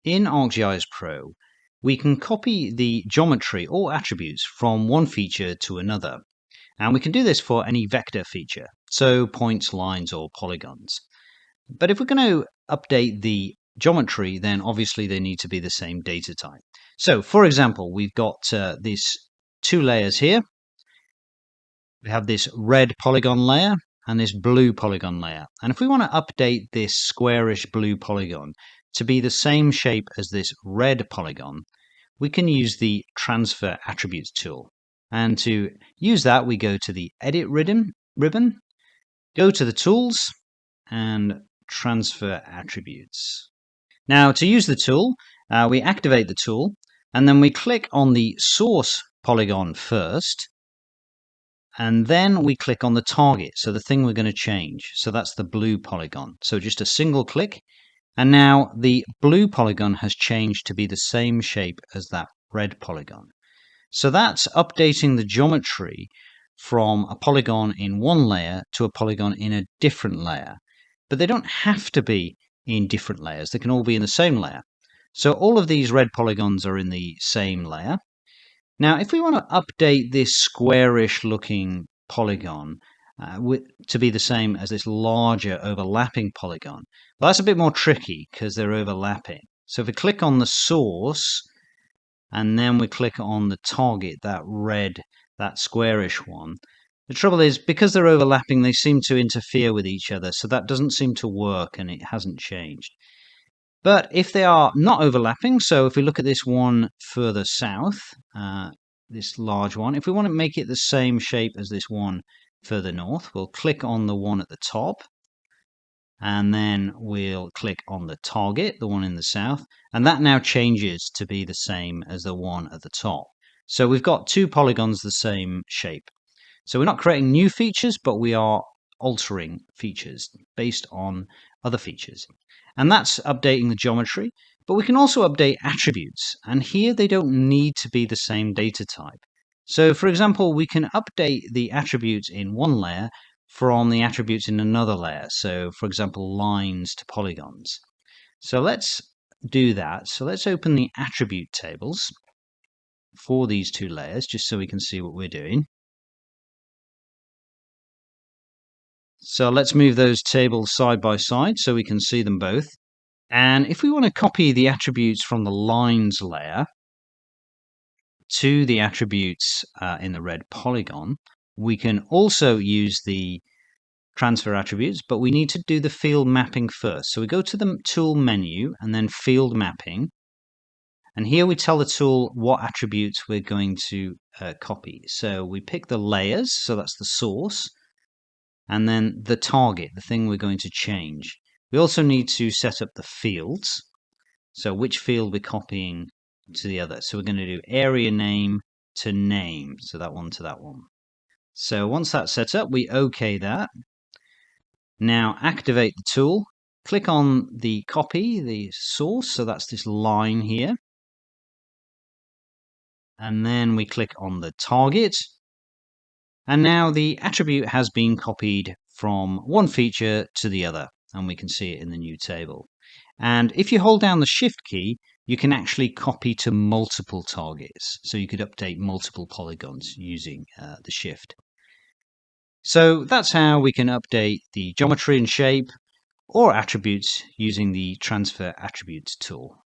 In ArcGIS Pro, we can copy the geometry or attributes from one feature to another. And we can do this for any vector feature, so points, lines, or polygons. But if we're going to update the geometry, then obviously they need to be the same data type. So, for example, we've got these two layers here. We have this red polygon layer and this blue polygon layer. And if we want to update this squarish blue polygon to be the same shape as this red polygon, we can use the Transfer Attributes tool. And to use that, we go to the Edit ribbon, go to the Tools, and Transfer Attributes. Now, to use the tool, we activate the tool, and then we click on the source polygon first, and then we click on the target, so the thing we're going to change. So that's the blue polygon. So just a single click, and now the blue polygon has changed to be the same shape as that red polygon. So that's updating the geometry from a polygon in one layer to a polygon in a different layer. But they don't have to be in different layers. They can all be in the same layer. So all of these red polygons are in the same layer. Now, if we want to update this squarish looking polygon to be the same as this larger overlapping polygon, well, that's a bit more tricky because they're overlapping. So if we click on the source and then we click on the target, that red, that squarish one, the trouble is because they're overlapping, they seem to interfere with each other. So that doesn't seem to work and it hasn't changed. But if they are not overlapping, so if we look at this one further south, this large one, if we want to make it the same shape as this one further north, we'll click on the one at the top, and then we'll click on the target, the one in the south, and that now changes to be the same as the one at the top. So we've got two polygons the same shape. So we're not creating new features, but we are altering features based on other features. And that's updating the geometry, but we can also update attributes. And here they don't need to be the same data type. So for example, we can update the attributes in one layer from the attributes in another layer. So for example, lines to polygons. So let's do that. So let's open the attribute tables for these two layers, just so we can see what we're doing. So let's move those tables side by side so we can see them both. And if we want to copy the attributes from the lines layer to the attributes in the red polygon, we can also use the transfer attributes, but we need to do the field mapping first. So we go to the tool menu and then field mapping. And here we tell the tool what attributes we're going to copy. So we pick the layers, so that's the source, and then the target, the thing we're going to change. We also need to set up the fields, so which field we're copying to the other. So we're going to do area name to name, so that one to that one. So once that's set up, we OK that. Now activate the tool, click on the copy, the source, so that's this line here. And then we click on the target. And now the attribute has been copied from one feature to the other, and we can see it in the new table. And if you hold down the Shift key, you can actually copy to multiple targets. So you could update multiple polygons using the Shift. So that's how we can update the geometry and shape or attributes using the Transfer Attributes tool.